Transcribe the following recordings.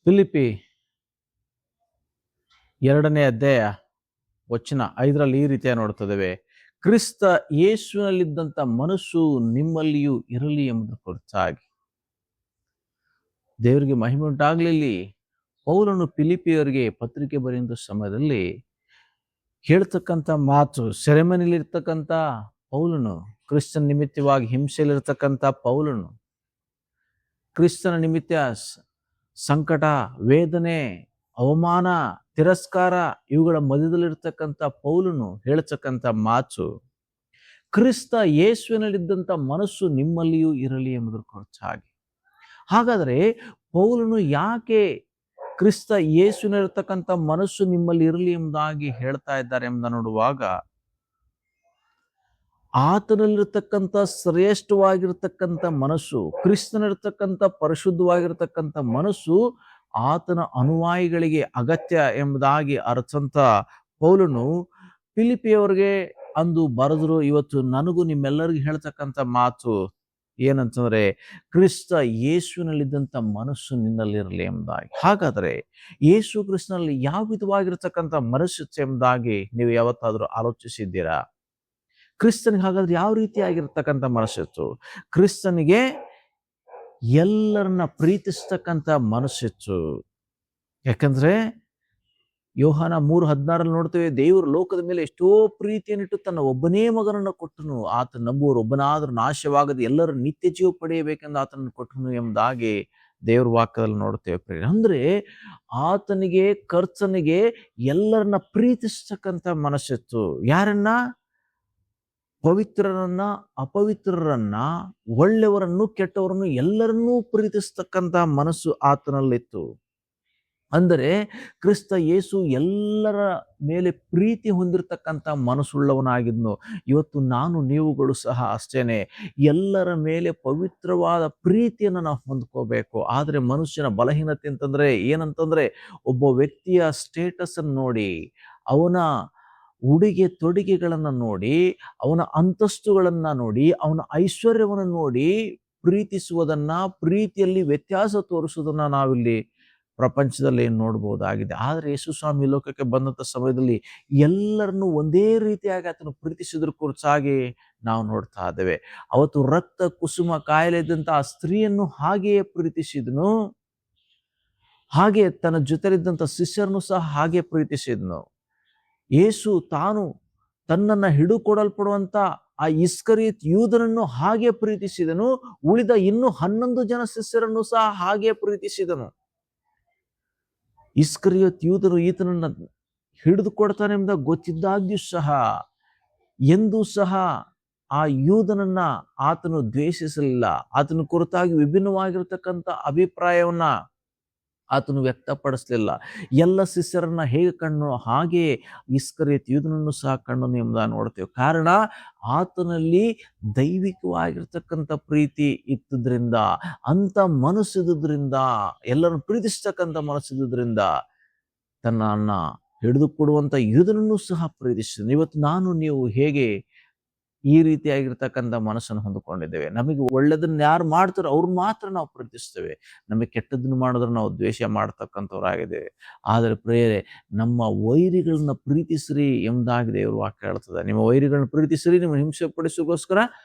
ಫಿಲಿಪ್ಪಿ 2ನೇ ಅಧ್ಯಾಯ ವಚನ 5ರಲ್ಲಿ ಈ ರೀತಿಯ ನೋಡ್ತಿದ್ದೇವೆ. ಕ್ರಿಸ್ತ ಯೇಸುವಿನಲ್ಲಿದ್ದಂಥ ಮನಸ್ಸು ನಿಮ್ಮಲ್ಲಿಯೂ ಇರಲಿ ಎಂಬುದರ ಕುರಿತಾಗಿ. ದೇವರಿಗೆ ಮಹಿಮೆ ಉಂಟಾಗಲಿ. ಪೌಲನು ಫಿಲಿಪಿಯವರಿಗೆ ಪತ್ರಿಕೆ ಬರೆಯುವ ಸಮಯದಲ್ಲಿ ಹೇಳ್ತಕ್ಕಂಥ ಮಾತು, ಸೆರೆಮನೆಯಲ್ಲಿರ್ತಕ್ಕಂಥ ಪೌಲನು, ಕ್ರಿಸ್ತನ ನಿಮಿತ್ತವಾಗಿ ಹಿಂಸೆಯಲ್ಲಿರ್ತಕ್ಕಂಥ ಪೌಲನು, ಕ್ರಿಸ್ತನ ನಿಮಿತ್ತ ಸಂಕಟ, ವೇದನೆ, ಅವಮಾನ, ತಿರಸ್ಕಾರ ಇವುಗಳ ಮಧ್ಯದಲ್ಲಿರ್ತಕ್ಕಂಥ ಪೌಲನು ಹೇಳ್ತಕ್ಕಂಥ ಮಾತು, ಕ್ರಿಸ್ತ ಯೇಸುವಿನಲ್ಲಿದ್ದಂಥ ಮನಸ್ಸು ನಿಮ್ಮಲ್ಲಿಯೂ ಇರಲಿ ಎಂಬುದರ ಕುರಿತಾಗಿ. ಹಾಗಾದರೆ ಪೌಲನು ಯಾಕೆ ಕ್ರಿಸ್ತ ಯೇಸುವಿನಲ್ಲಿರ್ತಕ್ಕಂಥ ಮನಸ್ಸು ನಿಮ್ಮಲ್ಲಿ ಇರಲಿ ಎಂಬುದಾಗಿ ಹೇಳ್ತಾ ಇದ್ದಾರೆ ಎಂಬುದನ್ನು ನೋಡುವಾಗ, ಆತನಲ್ಲಿರ್ತಕ್ಕಂಥ ಶ್ರೇಷ್ಠವಾಗಿರ್ತಕ್ಕಂಥ ಮನಸ್ಸು, ಕ್ರಿಸ್ತನಲ್ಲಿರ್ತಕ್ಕಂಥ ಪರಿಶುದ್ಧವಾಗಿರ್ತಕ್ಕಂಥ ಮನಸ್ಸು ಆತನ ಅನುಯಾಯಿಗಳಿಗೆ ಅಗತ್ಯ ಎಂಬುದಾಗಿ ಅರ್ಥಂತ ಪೌಲನು ಫಿಲಿಪಿಯವರಿಗೆ ಅಂದು ಬರೆದರು. ಇವತ್ತು ನನಗೂ ನಿಮ್ಮೆಲ್ಲರಿಗೂ ಹೇಳ್ತಕ್ಕಂಥ ಮಾತು ಏನಂತಂದ್ರೆ, ಕ್ರಿಸ್ತ ಯೇಸುವಿನಲ್ಲಿದ್ದಂಥ ಮನಸ್ಸು ನಿನ್ನಲ್ಲಿರಲಿ ಎಂಬುದಾಗಿ. ಹಾಗಾದರೆ ಯೇಸು ಕ್ರಿಸ್ತನಲ್ಲಿ ಯಾವ ವಿಧವಾಗಿರ್ತಕ್ಕಂಥ ಮನಸ್ಸಿತ್ತು ಎಂಬುದಾಗಿ ನೀವು ಯಾವತ್ತಾದರೂ ಆಲೋಚಿಸಿದ್ದೀರಾ? ಕ್ರಿಸ್ತನಿಗೆ ಹಾಗಾದ್ರೆ ಯಾವ ರೀತಿಯಾಗಿರ್ತಕ್ಕಂಥ ಮನಸ್ಸಿತ್ತು? ಕ್ರಿಸ್ತನಿಗೆ ಎಲ್ಲರನ್ನ ಪ್ರೀತಿಸ್ತಕ್ಕಂಥ ಮನಸ್ಸಿತ್ತು. ಯಾಕಂದ್ರೆ ಯೋಹಾನ 3:16 ನೋಡ್ತೇವೆ, ದೇವರು ಲೋಕದ ಮೇಲೆ ಎಷ್ಟೋ ಪ್ರೀತಿಯನ್ನಿಟ್ಟು ತನ್ನ ಒಬ್ಬನೇ ಮಗನನ್ನು ಕೊಟ್ಟನು, ಆತ ನಂಬುವರು ಒಬ್ಬನಾದರೂ ನಾಶವಾಗದೆ ಎಲ್ಲರೂ ನಿತ್ಯ ಜೀವ ಪಡೆಯಬೇಕೆಂದು ಆತನನ್ನು ಕೊಟ್ಟನು ಎಂಬುದಾಗಿ ದೇವ್ರ ವಾಕ್ಯದಲ್ಲಿ ನೋಡ್ತೇವೆ. ಅಂದ್ರೆ ಆತನಿಗೆ, ಕರ್ತನಿಗೆ ಎಲ್ಲರನ್ನ ಪ್ರೀತಿಸ್ತಕ್ಕಂಥ ಮನಸ್ಸಿತ್ತು. ಯಾರನ್ನ? ಪವಿತ್ರರನ್ನ, ಅಪವಿತ್ರರನ್ನ, ಒಳ್ಳೆಯವರನ್ನು, ಕೆಟ್ಟವರನ್ನು ಎಲ್ಲರನ್ನೂ ಪ್ರೀತಿಸ್ತಕ್ಕಂಥ ಮನಸ್ಸು ಆತನಲ್ಲಿತ್ತು. ಅಂದರೆ ಕ್ರಿಸ್ತ ಯೇಸು ಎಲ್ಲರ ಮೇಲೆ ಪ್ರೀತಿ ಹೊಂದಿರತಕ್ಕಂಥ ಮನಸ್ಸುಳ್ಳವನಾಗಿದ್ನು. ಇವತ್ತು ನಾನು ನೀವುಗಳು ಸಹ ಅಷ್ಟೇನೆ, ಎಲ್ಲರ ಮೇಲೆ ಪವಿತ್ರವಾದ ಪ್ರೀತಿಯನ್ನು ನಾವು ಹೊಂದ್ಕೋಬೇಕು. ಆದರೆ ಮನುಷ್ಯನ ಬಲಹೀನತೆ ಅಂತಂದ್ರೆ ಏನಂತಂದ್ರೆ, ಒಬ್ಬ ವ್ಯಕ್ತಿಯ ಸ್ಟೇಟಸ್ ಅನ್ನು ನೋಡಿ, ಅವನ ಉಡುಗೆ ತೊಡುಗೆಗಳನ್ನು ನೋಡಿ, ಅವನ ಅಂತಸ್ತುಗಳನ್ನ ನೋಡಿ, ಅವನ ಐಶ್ವರ್ಯವನ್ನು ನೋಡಿ ಪ್ರೀತಿಸುವುದನ್ನ, ಪ್ರೀತಿಯಲ್ಲಿ ವ್ಯತ್ಯಾಸ ತೋರಿಸುವುದನ್ನ ನಾವಿಲ್ಲಿ ಪ್ರಪಂಚದಲ್ಲಿ ನೋಡ್ಬೋದಾಗಿದೆ. ಆದರೆ ಯೇಸು ಸ್ವಾಮಿ ಲೋಕಕ್ಕೆ ಬಂದಂಥ ಸಮಯದಲ್ಲಿ ಎಲ್ಲರನ್ನೂ ಒಂದೇ ರೀತಿಯಾಗಿ ಆತನು ಪ್ರೀತಿಸಿದ್ರ ಕುರಿತಾಗಿ ನಾವು ನೋಡ್ತಾ ಇದ್ದೇವೆ. ಅವತ್ತು ರಕ್ತ ಕುಸುಮ ಕಾಯಿಲೆ ಇದ್ದಂಥ ಆ ಸ್ತ್ರೀಯನ್ನು ಹಾಗೆಯೇ ಪ್ರೀತಿಸಿದನು, ಹಾಗೆ ತನ್ನ ಜೊತೆಲಿದ್ದಂಥ ಶಿಷ್ಯರನ್ನು ಸಹ ಹಾಗೆ ಪ್ರೀತಿಸಿದನು. ಯೇಸು ತಾನು ತನ್ನನ್ನು ಹಿಡುಕೊಡಲ್ಪಡುವಂತ ಆ ಇಸ್ಕರಿಯೋತ್ ಯೂದನನ್ನು ಹಾಗೆ ಪ್ರೀತಿಸಿದನು, ಉಳಿದ ಇನ್ನು 11 ಜನ ಶಿಷ್ಯರನ್ನು ಸಹ ಹಾಗೆ ಪ್ರೀತಿಸಿದನು. ಇಸ್ಕರಿಯೋತ್ ಯೂದನು ಈತನನ್ನ ಹಿಡಿದುಕೊಡ್ತಾನೆ ಎಂಬ ಗೊತ್ತಿದ್ದಾಗ್ಯೂ ಸಹ ಎಂದೂ ಸಹ ಆ ಯೂದನನ್ನ ಆತನು ದ್ವೇಷಿಸಲಿಲ್ಲ. ಆತನ ಕುರಿತಾಗಿ ವಿಭಿನ್ನವಾಗಿರ್ತಕ್ಕಂಥ ಅಭಿಪ್ರಾಯವನ್ನ ಆತನು ವ್ಯಕ್ತಪಡಿಸಲಿಲ್ಲ. ಎಲ್ಲ ಶಿಷ್ಯರನ್ನ ಹೇಗೆ ಕಣ್ಣು ಹಾಗೆಯೇ ಇಸ್ಕರಿಯೋತ್ ಯೂದನನ್ನು ಸಹ ಕಣ್ಣನು ಎಂಬುದನ್ನು ನೋಡ್ತೇವೆ. ಕಾರಣ ಆತನಲ್ಲಿ ದೈವಿಕವಾಗಿರ್ತಕ್ಕಂಥ ಪ್ರೀತಿ ಇದ್ದುದರಿಂದ, ಅಂತ ಮನಸ್ಸಿದ್ದುದರಿಂದ, ಎಲ್ಲರನ್ನು ಪ್ರೀತಿಸ್ತಕ್ಕಂಥ ಮನಸ್ಸಿದ್ದುದರಿಂದ ತನ್ನನ್ನ ಹಿಡಿದು ಕೊಡುವಂಥ ಯೂದನನ್ನು ಸಹ ಪ್ರೀತಿಸಿದ. ಇವತ್ತು ನಾನು ನೀವು ಹೇಗೆ ಈ ರೀತಿಯಾಗಿರ್ತಕ್ಕಂಥ ಮನಸ್ಸನ್ನು ಹೊಂದಿಕೊಂಡಿದ್ದೇವೆ? ನಮಗೆ ಒಳ್ಳೆದನ್ನ ಯಾರು ಮಾಡ್ತಾರೋ ಅವ್ರು ಮಾತ್ರ ನಾವು ಪ್ರೀತಿಸ್ತೇವೆ, ನಮಗೆ ಕೆಟ್ಟದನ್ನು ಮಾಡಿದ್ರೆ ನಾವು ದ್ವೇಷ ಮಾಡ್ತಕ್ಕಂಥವ್ರಾಗಿದ್ದೇವೆ. ಆದರೆ ಪ್ರಿಯರೇ, ನಮ್ಮ ವೈರಿಗಳನ್ನ ಪ್ರೀತಿಸ್ರಿ ಎಂಬುದಾಗಿ ದೇವರು ವಾಕ್ಯ ಹೇಳ್ತದೆ. ನಿಮ್ಮ ವೈರಿಗಳನ್ನ ಪ್ರೀತಿಸ್ರಿ, ನಿಮ್ಮ ಹಿಂಸೆ ಪಡಿಸೋಗೋಸ್ಕರ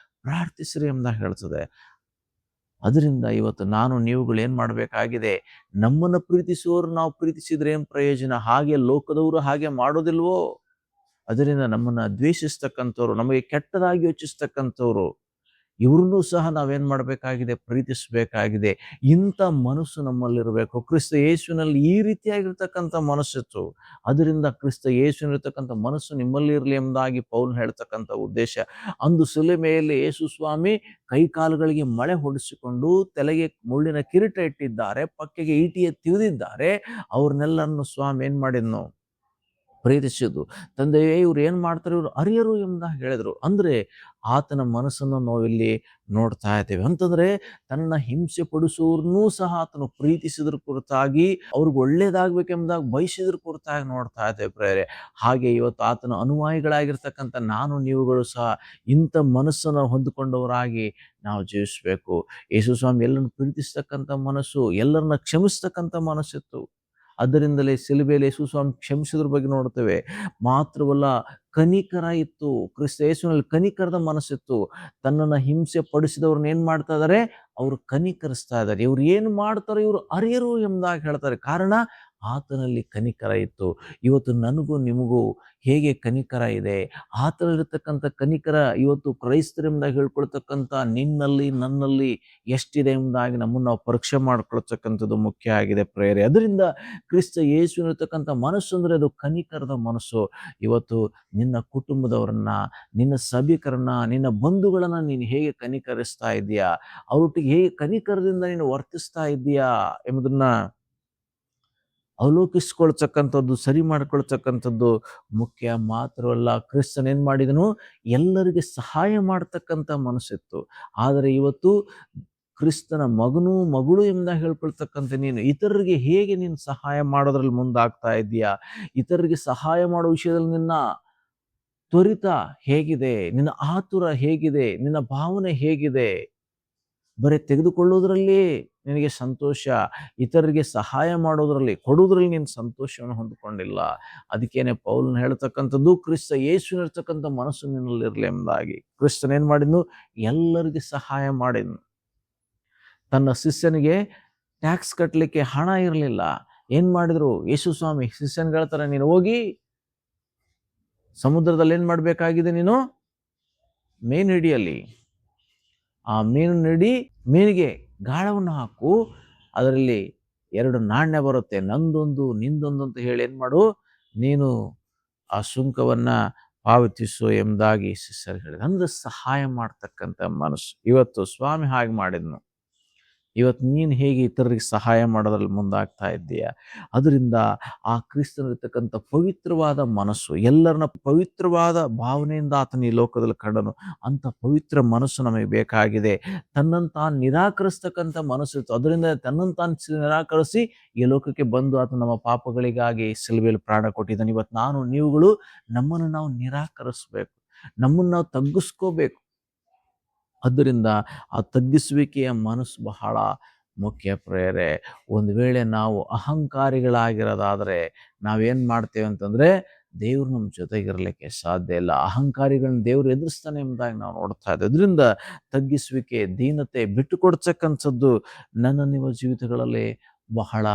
ಪ್ರಾರ್ಥಿಸ್ರಿ ಎಂಬುದಾಗಿ ಹೇಳ್ತದೆ. ಅದರಿಂದ ಇವತ್ತು ನಾನು ನೀವುಗಳು ಏನ್ ಮಾಡಬೇಕಾಗಿದೆ? ನಮ್ಮನ್ನು ಪ್ರೀತಿಸುವವರು ನಾವು ಪ್ರೀತಿಸಿದ್ರೆ ಏನ್ ಪ್ರಯೋಜನ? ಹಾಗೆ ಲೋಕದವರು ಹಾಗೆ ಮಾಡೋದಿಲ್ವೋ? ಅದರಿಂದ ನಮ್ಮನ್ನ ದ್ವೇಷಿಸ್ತಕ್ಕಂಥವ್ರು, ನಮಗೆ ಕೆಟ್ಟದಾಗಿ ಯೋಚಿಸ್ತಕ್ಕಂಥವ್ರು, ಇವ್ರನ್ನೂ ಸಹ ನಾವೇನ್ ಮಾಡಬೇಕಾಗಿದೆ? ಪ್ರೀತಿಸಬೇಕಾಗಿದೆ. ಇಂಥ ಮನಸ್ಸು ನಮ್ಮಲ್ಲಿರಬೇಕು. ಕ್ರಿಸ್ತ ಯೇಸುವಿನಲ್ಲಿ ಈ ರೀತಿಯಾಗಿರ್ತಕ್ಕಂಥ ಮನಸ್ಸಿತ್ತು. ಅದರಿಂದ ಕ್ರಿಸ್ತ ಯೇಸುವಿನಲ್ಲಿರ್ತಕ್ಕಂಥ ಮನಸ್ಸು ನಿಮ್ಮಲ್ಲಿ ಇರಲಿ ಎಂಬುದಾಗಿ ಪೌಲ್ ಹೇಳ್ತಕ್ಕಂಥ ಉದ್ದೇಶ. ಅಂದು ಶಿಲುಬೆಯಲ್ಲಿ ಯೇಸು ಸ್ವಾಮಿ ಕೈ ಕಾಲುಗಳಿಗೆ ಮಳೆ ಹೊಡಿಸಿಕೊಂಡು, ತಲೆಗೆ ಮುಳ್ಳಿನ ಕಿರೀಟ ಇಟ್ಟಿದ್ದಾರೆ, ಪಕ್ಕೆಗೆ ಈಟಿಯ ತಿವಿದಿದ್ದಾರೆ. ಅವ್ರನ್ನೆಲ್ಲರನ್ನು ಸ್ವಾಮಿ ಏನ್ ಮಾಡಿದ್ನು? ಪ್ರೀತಿಸಿದ್ದು. ತಂದೆಯೇ, ಇವ್ರು ಏನು ಮಾಡ್ತಾರೆ, ಇವರು ಅರಿಯರು ಎಂಬುದಾಗಿ ಹೇಳಿದರು. ಅಂದರೆ ಆತನ ಮನಸ್ಸನ್ನು ನಾವಿಲ್ಲಿ ನೋಡ್ತಾ ಇದ್ದೇವೆ. ಅಂತಂದರೆ ತನ್ನ ಹಿಂಸೆ ಪಡಿಸುವವ್ರನ್ನೂ ಸಹ ಆತನು ಪ್ರೀತಿಸಿದ್ರ ಕುರಿತಾಗಿ, ಅವ್ರಿಗೆ ಒಳ್ಳೇದಾಗಬೇಕೆಂಬುದಾಗಿ ಬಯಸಿದ್ರ ಕುರಿತಾಗಿ ನೋಡ್ತಾ ಇದ್ದೇವೆ ಪ್ರೇರೆ. ಹಾಗೆ ಇವತ್ತು ಆತನ ಅನುಯಾಯಿಗಳಾಗಿರ್ತಕ್ಕಂಥ ನಾನು ನೀವುಗಳು ಸಹ ಇಂಥ ಮನಸ್ಸನ್ನು ಹೊಂದಿಕೊಂಡವರಾಗಿ ನಾವು ಜೀವಿಸಬೇಕು. ಯೇಸು ಸ್ವಾಮಿ ಎಲ್ಲರನ್ನು ಪ್ರೀತಿಸ್ತಕ್ಕಂಥ ಮನಸ್ಸು, ಎಲ್ಲರನ್ನ ಕ್ಷಮಿಸ್ತಕ್ಕಂಥ ಮನಸ್ಸಿತ್ತು. ಅದರಿಂದಲೇ ಸಿಲುಬೆಯಲ್ಲಿ ಯೇಸು ಸ್ವಾಮಿ ಕ್ಷಮಿಸಿದ್ರ ಬಗ್ಗೆ ನೋಡ್ತೇವೆ. ಮಾತ್ರವಲ್ಲ, ಕನಿಕರ ಇತ್ತು. ಕ್ರಿಸ್ತ ಯೇಸುವಿನಲ್ಲಿ ಕನಿಕರದ ಮನಸ್ಸಿತ್ತು. ತನ್ನನ್ನು ಹಿಂಸೆ ಪಡಿಸಿದವ್ರನ್ನ ಏನ್ ಮಾಡ್ತಾ ಇದ್ದಾರೆ, ಅವರು ಕನಿಕರಿಸ್ತಾ ಇದ್ದಾರೆ. ಇವ್ರು ಏನು ಮಾಡ್ತಾರೆ, ಇವರು ಅರಿಯರು ಎಂಬುದಾಗಿ ಹೇಳ್ತಾರೆ. ಕಾರಣ ಆತನಲ್ಲಿ ಕನಿಕರ ಇತ್ತು. ಇವತ್ತು ನನಗೂ ನಿಮಗೂ ಹೇಗೆ ಕನಿಕರ ಇದೆ, ಆತನಲ್ಲಿರ್ತಕ್ಕಂಥ ಕನಿಕರ ಇವತ್ತು ಕ್ರೈಸ್ತರೆಂಬುದಾಗಿ ಹೇಳ್ಕೊಳ್ತಕ್ಕಂಥ ನಿನ್ನಲ್ಲಿ ನನ್ನಲ್ಲಿ ಎಷ್ಟಿದೆ ಎಂಬುದಾಗಿ ನಮ್ಮನ್ನು ನಾವು ಪರೀಕ್ಷೆ ಮಾಡ್ಕೊಳ್ತಕ್ಕಂಥದ್ದು ಮುಖ್ಯ ಆಗಿದೆ ಪ್ರೇರೆ. ಅದರಿಂದ ಕ್ರಿಸ್ತ ಯೇಸುವಿನರ್ತಕ್ಕಂಥ ಮನಸ್ಸು ಅಂದರೆ ಅದು ಕನಿಕರದ ಮನಸ್ಸು. ಇವತ್ತು ನಿನ್ನ ಕುಟುಂಬದವರನ್ನ, ನಿನ್ನ ಸಭಿಕರನ್ನ, ನಿನ್ನ ಬಂಧುಗಳನ್ನ ನೀನು ಹೇಗೆ ಕನಿಕರಿಸ್ತಾ ಇದೆಯಾ, ಅವರೊಟ್ಟಿಗೆ ಹೇಗೆ ಕನಿಕರದಿಂದ ನೀನು ವರ್ತಿಸ್ತಾ ಇದೆಯಾ ಎಂಬುದನ್ನ ಅವಲೋಕಿಸ್ಕೊಳ್ತಕ್ಕಂಥದ್ದು, ಸರಿ ಮಾಡ್ಕೊಳ್ತಕ್ಕಂಥದ್ದು ಮುಖ್ಯ. ಮಾತ್ರವಲ್ಲ, ಕ್ರಿಸ್ತನ್ ಏನ್ ಮಾಡಿದನು, ಎಲ್ಲರಿಗೆ ಸಹಾಯ ಮಾಡ್ತಕ್ಕಂಥ ಮನಸ್ಸಿತ್ತು. ಆದರೆ ಇವತ್ತು ಕ್ರಿಸ್ತನ ಮಗನು ಮಗಳು ಎಂಬುದಾಗಿ ಹೇಳ್ಕೊಳ್ತಕ್ಕಂಥ ನೀನು ಇತರರಿಗೆ ಹೇಗೆ ನೀನು ಸಹಾಯ ಮಾಡೋದ್ರಲ್ಲಿ ಮುಂದಾಗ್ತಾ ಇದೆಯಾ, ಇತರರಿಗೆ ಸಹಾಯ ಮಾಡೋ ವಿಷಯದಲ್ಲಿ ನಿನ್ನ ತ್ವರಿತ ಹೇಗಿದೆ, ನಿನ್ನ ಆತುರ ಹೇಗಿದೆ, ನಿನ್ನ ಭಾವನೆ ಹೇಗಿದೆ. ಬರೀ ತೆಗೆದುಕೊಳ್ಳೋದ್ರಲ್ಲಿ ನಿನಗೆ ಸಂತೋಷ, ಇತರರಿಗೆ ಸಹಾಯ ಮಾಡೋದ್ರಲ್ಲಿ, ಕೊಡೋದ್ರಲ್ಲಿ ನೀನು ಸಂತೋಷವನ್ನು ಹೊಂದಿಕೊಂಡಿಲ್ಲ. ಅದಕ್ಕೇನೆ ಪೌಲನು ಹೇಳ್ತಕ್ಕಂಥದ್ದು, ಕ್ರಿಸ್ತ ಯೇಸುವಿನಿರ್ತಕ್ಕಂಥ ಮನಸ್ಸು ನಿನ್ನಲ್ಲಿರಲಿ ಎಂಬುದಾಗಿ. ಕ್ರಿಸ್ತನ್ ಏನ್ ಮಾಡಿದ್ನು, ಎಲ್ಲರಿಗೆ ಸಹಾಯ ಮಾಡಿದ್ನು. ತನ್ನ ಶಿಷ್ಯನಿಗೆ ಟ್ಯಾಕ್ಸ್ ಕಟ್ಟಲಿಕ್ಕೆ ಹಣ ಇರಲಿಲ್ಲ. ಏನ್ ಮಾಡಿದ್ರು, ಯೇಸು ಸ್ವಾಮಿ ಶಿಷ್ಯನ್ಗೆ ಹೇಳ್ತಾರೆ, ನೀನು ಹೋಗಿ ಸಮುದ್ರದಲ್ಲಿ ಏನ್ ಮಾಡ್ಬೇಕಾಗಿದೆ, ನೀನು ಮೀನು ಹಿಡಿಯಲ್ಲಿ, ಆ ಮೀನು ಹಿಡಿ, ಮೀನಿಗೆ ಗಾಳವನ್ನು ಹಾಕು, ಅದರಲ್ಲಿ 2 ನಾಣ್ಯ ಬರುತ್ತೆ, ನಂದೊಂದು ನಿಂದೊಂದು ಅಂತ ಹೇಳಿ ಏನ್ ಮಾಡು, ನೀನು ಆ ಸುಂಕವನ್ನ ಪಾವತಿಸು ಎಂಬುದಾಗಿ ಶಿಷ್ಯರು ಹೇಳಿದ. ಅಂದ್ರೆ ಸಹಾಯ ಮಾಡ್ತಕ್ಕಂಥ ಮನಸ್ಸು. ಇವತ್ತು ಸ್ವಾಮಿ ಹಾಗೆ ಮಾಡಿದ್ನು. ಇವತ್ತು ನೀನು ಹೇಗೆ ಇತರರಿಗೆ ಸಹಾಯ ಮಾಡೋದ್ರಲ್ಲಿ ಮುಂದಾಗ್ತಾ ಇದ್ದೀಯಾ? ಅದರಿಂದ ಆ ಕ್ರಿಸ್ತನಿರ್ತಕ್ಕಂಥ ಪವಿತ್ರವಾದ ಮನಸ್ಸು, ಎಲ್ಲರನ್ನ ಪವಿತ್ರವಾದ ಭಾವನೆಯಿಂದ ಆತನ ಈ ಲೋಕದಲ್ಲಿ ಕಂಡನು. ಅಂತ ಪವಿತ್ರ ಮನಸ್ಸು ನಮಗೆ ಬೇಕಾಗಿದೆ. ತನ್ನನ್ನು ತಾನು ನಿರಾಕರಿಸ್ತಕ್ಕಂಥ ಮನಸ್ಸಿತ್ತು. ಅದರಿಂದ ತನ್ನನ್ನು ತಾನು ನಿರಾಕರಿಸಿ ಈ ಲೋಕಕ್ಕೆ ಬಂದು ಆತ ನಮ್ಮ ಪಾಪಗಳಿಗಾಗಿ ಸಿಲುಬೆಯಲ್ಲಿ ಪ್ರಾಣ ಕೊಟ್ಟಿದ್ದಾನೆ. ಇವತ್ತು ನಾನು ನೀವುಗಳು ನಮ್ಮನ್ನು ನಾವು ನಿರಾಕರಿಸ್ಬೇಕು, ನಮ್ಮನ್ನು ನಾವು ತಗ್ಗಿಸ್ಕೋಬೇಕು. ಆದ್ದರಿಂದ ಆ ತಗ್ಗಿಸುವಿಕೆಯ ಮನಸ್ಸು ಬಹಳ ಮುಖ್ಯ ಪ್ರೇರೆ. ಒಂದು ವೇಳೆ ನಾವು ಅಹಂಕಾರಿಗಳಾಗಿರೋದಾದರೆ ನಾವೇನು ಮಾಡ್ತೇವೆ ಅಂತಂದರೆ, ದೇವ್ರು ನಮ್ಮ ಜೊತೆಗಿರಲಿಕ್ಕೆ ಸಾಧ್ಯ ಇಲ್ಲ. ಅಹಂಕಾರಿಗಳನ್ನ ದೇವ್ರು ಎದುರಿಸ್ತಾನೆ ಎಂಬುದಾಗಿ ನಾವು ನೋಡ್ತಾ ಇದ್ದೇವೆ. ಅದರಿಂದ ತಗ್ಗಿಸುವಿಕೆ, ದೀನತೆ, ಬಿಟ್ಟು ಕೊಡ್ತಕ್ಕಂಥದ್ದು ನನ್ನ ನಿಮ್ಮ ಜೀವಿತಗಳಲ್ಲಿ ಬಹಳ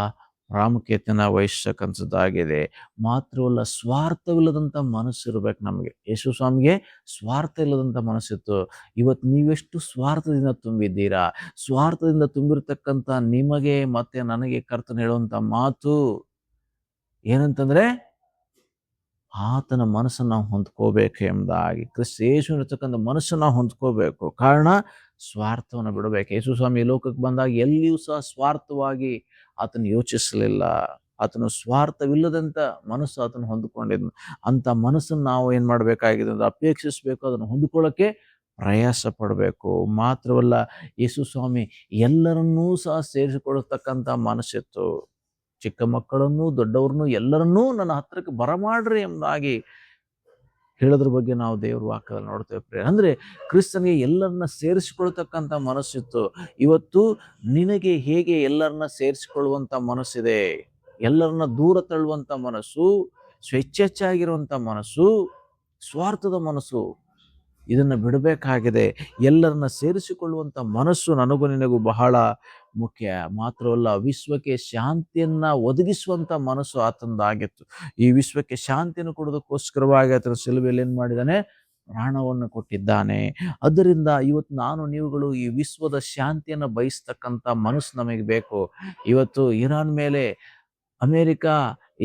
ಪ್ರಾಮುಖ್ಯತೆಯನ್ನು ವಹಿಸ್ತಕ್ಕಂಥದ್ದಾಗಿದೆ. ಮಾತ್ರವಲ್ಲ, ಸ್ವಾರ್ಥವಿಲ್ಲದಂಥ ಮನಸ್ಸಿರ್ಬೇಕು ನಮಗೆ. ಯೇಸು ಸ್ವಾಮಿಗೆ ಸ್ವಾರ್ಥ ಇಲ್ಲದಂಥ ಮನಸ್ಸಿತ್ತು. ಇವತ್ತು ನೀವೆಷ್ಟು ಸ್ವಾರ್ಥದಿಂದ ತುಂಬಿದ್ದೀರಾ? ಸ್ವಾರ್ಥದಿಂದ ತುಂಬಿರ್ತಕ್ಕಂಥ ನಿಮಗೆ ಮತ್ತೆ ನನಗೆ ಕರ್ತನು ಹೇಳುವಂಥ ಮಾತು ಏನಂತಂದ್ರೆ, ಆತನ ಮನಸ್ಸನ್ನು ನಾವು ಹೊಂದ್ಕೋಬೇಕು ಎಂಬುದಾಗಿ. ಕ್ರಿಸ್ತ ಯೇಸುವಿನಿರ್ತಕ್ಕಂಥ ಮನಸ್ಸನ್ನು ನಾವು ಹೊಂದ್ಕೋಬೇಕು. ಕಾರಣ ಸ್ವಾರ್ಥವನ್ನು ಬಿಡಬೇಕು. ಯೇಸು ಸ್ವಾಮಿ ಲೋಕಕ್ಕೆ ಬಂದಾಗ ಎಲ್ಲಿಯೂ ಸಹ ಸ್ವಾರ್ಥವಾಗಿ ಆತನು ಯೋಚಿಸಲಿಲ್ಲ. ಆತನು ಸ್ವಾರ್ಥವಿಲ್ಲದಂಥ ಮನಸ್ಸು ಆತನು ಹೊಂದಿಕೊಂಡಿದ್ನು. ಅಂತ ಮನಸ್ಸನ್ನು ನಾವು ಏನ್ ಮಾಡಬೇಕಾಗಿದೆ ಅಂದ್ರೆ ಅಪೇಕ್ಷಿಸಬೇಕು, ಅದನ್ನು ಹೊಂದಿಕೊಳ್ಳೋಕೆ ಪ್ರಯಾಸ ಪಡಬೇಕು. ಮಾತ್ರವಲ್ಲ, ಯೇಸು ಸ್ವಾಮಿ ಎಲ್ಲರನ್ನೂ ಸಹ ಸೇರಿಸಿಕೊಳ್ಳತಕ್ಕಂಥ ಮನಸ್ಸಿತ್ತು. ಚಿಕ್ಕ ಮಕ್ಕಳನ್ನು ದೊಡ್ಡವ್ರನ್ನು ಎಲ್ಲರನ್ನೂ ನನ್ನ ಹತ್ರಕ್ಕೆ ಬರಮಾಡ್ರಿ ಎಂಬುದಾಗಿ ಹೇಳೋದ್ರ ಬಗ್ಗೆ ನಾವು ದೇವ್ರ ವಾಕ್ಯದಲ್ಲಿ ನೋಡ್ತೇವೆ. ಅಂದ್ರೆ ಕ್ರಿಸ್ತನಿಗೆ ಎಲ್ಲರನ್ನ ಸೇರಿಸಿಕೊಳ್ತಕ್ಕಂಥ ಮನಸ್ಸಿತ್ತು. ಇವತ್ತು ನಿನಗೆ ಹೇಗೆ ಎಲ್ಲರನ್ನ ಸೇರಿಸಿಕೊಳ್ಳುವಂತ ಮನಸ್ಸಿದೆ? ಎಲ್ಲರನ್ನ ದೂರ ತಳ್ಳುವಂತ ಮನಸ್ಸು, ಸ್ವೇಚ್ಛೆಚ್ಚಾಗಿರುವಂತ ಮನಸ್ಸು, ಸ್ವಾರ್ಥದ ಮನಸ್ಸು, ಇದನ್ನು ಬಿಡಬೇಕಾಗಿದೆ. ಎಲ್ಲರನ್ನ ಸೇರಿಸಿಕೊಳ್ಳುವಂಥ ಮನಸ್ಸು ನನಗೂ ನಿನಗೂ ಬಹಳ ಮುಖ್ಯ. ಮಾತ್ರವಲ್ಲ, ವಿಶ್ವಕ್ಕೆ ಶಾಂತಿಯನ್ನ ಒದಗಿಸುವಂಥ ಮನಸ್ಸು ಆತನದಾಗಿತ್ತು. ಈ ವಿಶ್ವಕ್ಕೆ ಶಾಂತಿಯನ್ನು ಕೊಡೋದಕ್ಕೋಸ್ಕರವಾಗಿ ಆತನ ಶಿಲುಬೆಯಲ್ಲಿ ಏನ್ ಮಾಡಿದ್ದಾನೆ? ಪ್ರಾಣವನ್ನು ಕೊಟ್ಟಿದ್ದಾನೆ. ಅದರಿಂದ ಇವತ್ತು ನಾನು ನೀವುಗಳು ಈ ವಿಶ್ವದ ಶಾಂತಿಯನ್ನು ಬಯಸ್ತಕ್ಕಂಥ ಮನಸ್ಸು ನಮಗೆ ಬೇಕು. ಇವತ್ತು ಇರಾನ್ ಮೇಲೆ ಅಮೇರಿಕ,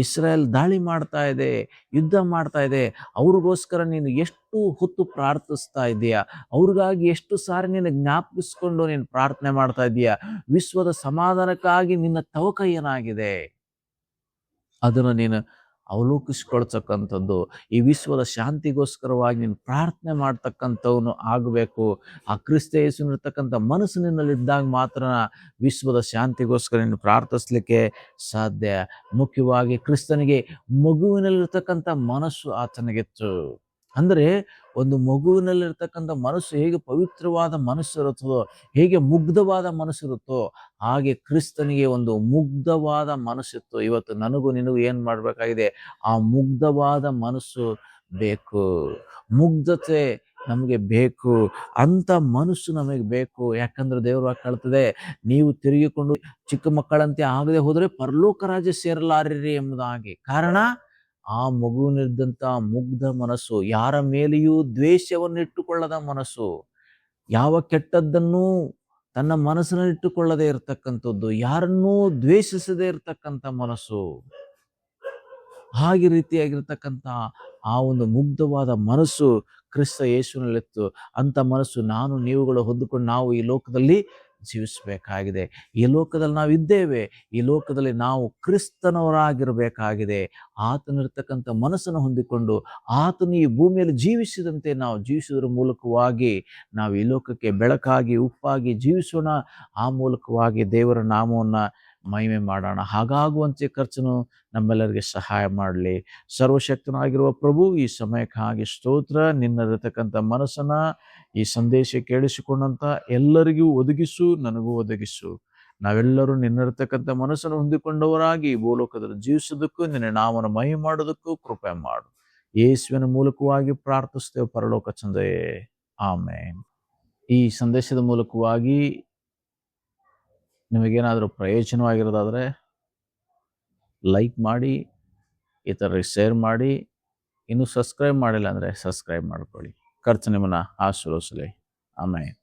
ಇಸ್ರೇಲ್ ದಾಳಿ ಮಾಡ್ತಾ ಇದೆ, ಯುದ್ಧ ಮಾಡ್ತಾ ಇದೆ. ಅವ್ರಿಗೋಸ್ಕರ ನೀನು ಎಷ್ಟು ಹೊತ್ತು ಪ್ರಾರ್ಥಿಸ್ತಾ ಇದೀಯಾ? ಅವ್ರಿಗಾಗಿ ಎಷ್ಟು ಸಾರಿ ನೀನು ಜ್ಞಾಪಿಸ್ಕೊಂಡು ನೀನು ಪ್ರಾರ್ಥನೆ ಮಾಡ್ತಾ ಇದೀಯಾ? ವಿಶ್ವದ ಸಮಾಧಾನಕ್ಕಾಗಿ ನಿನ್ನ ತವಕ ಏನಾಗಿದೆ? ಅದನ್ನು ನೀನು ಅವಲೋಕಿಸ್ಕೊಳ್ತಕ್ಕಂಥದ್ದು, ಈ ವಿಶ್ವದ ಶಾಂತಿಗೋಸ್ಕರವಾಗಿ ನೀನು ಪ್ರಾರ್ಥನೆ ಮಾಡ್ತಕ್ಕಂಥವನು ಆಗಬೇಕು. ಆ ಕ್ರಿಸ್ತ ಯೇಸುವಿನಲ್ಲಿರ್ತಕ್ಕಂಥ ಮನಸ್ಸು ನಿನ್ನಲ್ಲಿದ್ದಾಗ ಮಾತ್ರ ವಿಶ್ವದ ಶಾಂತಿಗೋಸ್ಕರ ನೀನು ಪ್ರಾರ್ಥಿಸ್ಲಿಕ್ಕೆ ಸಾಧ್ಯ. ಮುಖ್ಯವಾಗಿ ಕ್ರಿಸ್ತನಿಗೆ ಮಗುವಿನಲ್ಲಿರ್ತಕ್ಕಂಥ ಮನಸ್ಸು ಆತನಿಗಿತ್ತು. ಅಂದರೆ ಒಂದು ಮಗುವಿನಲ್ಲಿರ್ತಕ್ಕಂಥ ಮನಸ್ಸು ಹೇಗೆ ಪವಿತ್ರವಾದ ಮನಸ್ಸು ಇರುತ್ತದೋ, ಹೇಗೆ ಮುಗ್ಧವಾದ ಮನಸ್ಸಿರುತ್ತೋ, ಹಾಗೆ ಕ್ರಿಸ್ತನಿಗೆ ಒಂದು ಮುಗ್ಧವಾದ ಮನಸ್ಸಿತ್ತು. ಇವತ್ತು ನನಗೂ ನಿನಗೂ ಏನು ಮಾಡಬೇಕಾಗಿದೆ? ಆ ಮುಗ್ಧವಾದ ಮನಸ್ಸು ಬೇಕು. ಮುಗ್ಧತೆ ನಮಗೆ ಬೇಕು. ಅಂಥ ಮನಸ್ಸು ನಮಗೆ ಬೇಕು. ಯಾಕಂದ್ರೆ ದೇವರು ವಾಕ್ಯ ಹೇಳ್ತದೆ, ನೀವು ತಿರುಗಿಕೊಂಡು ಚಿಕ್ಕ ಮಕ್ಕಳಂತೆ ಆಗದೆ ಹೋದರೆ ಪರಲೋಕ ರಾಜ್ಯ ಸೇರಲಾರಿರಿ ಎಂಬುದಾಗಿ. ಕಾರಣ ಆ ಮಗುವಿನಿದ್ದಂಥ ಮುಗ್ಧ ಮನಸ್ಸು, ಯಾರ ಮೇಲೆಯೂ ದ್ವೇಷವನ್ನು ಇಟ್ಟುಕೊಳ್ಳದ ಮನಸ್ಸು, ಯಾವ ಕೆಟ್ಟದ್ದನ್ನು ತನ್ನ ಮನಸ್ಸಿನಲ್ಲಿ ಇಟ್ಟುಕೊಳ್ಳದೆ ಇರತಕ್ಕಂಥದ್ದು, ಯಾರನ್ನೂ ದ್ವೇಷಿಸದೇ ಇರತಕ್ಕಂಥ ಮನಸ್ಸು, ಹಾಗೆ ರೀತಿಯಾಗಿರ್ತಕ್ಕಂಥ ಆ ಒಂದು ಮುಗ್ಧವಾದ ಮನಸ್ಸು ಕ್ರಿಸ್ತ ಯೇಸುವಿನಲ್ಲಿತ್ತು. ಅಂಥ ಮನಸ್ಸು ನಾನು ನೀವುಗಳು ಹೊಂದಿಕೊಂಡು ನಾವು ಈ ಲೋಕದಲ್ಲಿ ಜೀವಿಸಬೇಕಾಗಿದೆ. ಈ ಲೋಕದಲ್ಲಿ ನಾವು ಇದ್ದೇವೆ. ಈ ಲೋಕದಲ್ಲಿ ನಾವು ಕ್ರಿಸ್ತನವರಾಗಿರಬೇಕಾಗಿದೆ. ಆತನಿರ್ತಕ್ಕಂಥ ಮನಸ್ಸನ್ನು ಹೊಂದಿಕೊಂಡು ಆತನು ಈ ಭೂಮಿಯಲ್ಲಿ ಜೀವಿಸಿದಂತೆ ನಾವು ಜೀವಿಸುವುದರ ಮೂಲಕವಾಗಿ ನಾವು ಈ ಲೋಕಕ್ಕೆ ಬೆಳಕಾಗಿ ಉಪ್ಪಾಗಿ ಜೀವಿಸೋಣ. ಆ ಮೂಲಕವಾಗಿ ದೇವರ ನಾಮವನ್ನು ಮಹಿಮೆ ಮಾಡೋಣ. ಹಾಗಾಗುವಂತೆ ಕರ್ತನು ನಮ್ಮೆಲ್ಲರಿಗೆ ಸಹಾಯ ಮಾಡಲಿ. ಸರ್ವಶಕ್ತನಾಗಿರುವ ಪ್ರಭು, ಈ ಸಮಯಕ್ಕಾಗಿ ಸ್ತೋತ್ರ. ನಿನ್ನಲ್ಲಿರತಕ್ಕಂಥ ಮನಸ್ಸನ್ನ ಈ ಸಂದೇಶ ಕೇಳಿಸಿಕೊಂಡಂತ ಎಲ್ಲರಿಗೂ ಒದಗಿಸು, ನನಗೂ ಒದಗಿಸು. ನಾವೆಲ್ಲರೂ ನಿನ್ನರ್ತಕ್ಕಂಥ ಮನಸ್ಸನ್ನು ಹೊಂದಿಕೊಂಡವರಾಗಿ ಭೂಲೋಕದಲ್ಲಿ ಜೀವಿಸೋದಕ್ಕೂ ನಿನ್ನ ನಾಮವನ್ನು ಮಹಿಮೆ ಮಾಡೋದಕ್ಕೂ ಕೃಪೆ ಮಾಡು. ಯೇಸುವಿನ ಮೂಲಕವಾಗಿ ಪ್ರಾರ್ಥಿಸ್ತೇವೆ ಪರಲೋಕ ತಂದೆಯೇ, ಆಮೇನ್. ಈ ಸಂದೇಶದ ಮೂಲಕವಾಗಿ ನಿಮಗೇನಾದರೂ ಪ್ರಯೋಜನವಾಗಿರೋದಾದರೆ ಲೈಕ್ ಮಾಡಿ, ಇತರರಿಗೆ ಶೇರ್ ಮಾಡಿ. ಇನ್ನೂ ಸಬ್ಸ್ಕ್ರೈಬ್ ಮಾಡಿಲ್ಲ ಅಂದರೆ ಸಬ್ಸ್ಕ್ರೈಬ್ ಮಾಡ್ಕೊಳ್ಳಿ. ಕರ್ತನು ನಿಮ್ಮನ್ನು ಆಶೀರ್ವದಿಸಲಿ. ಆಮೇನ್.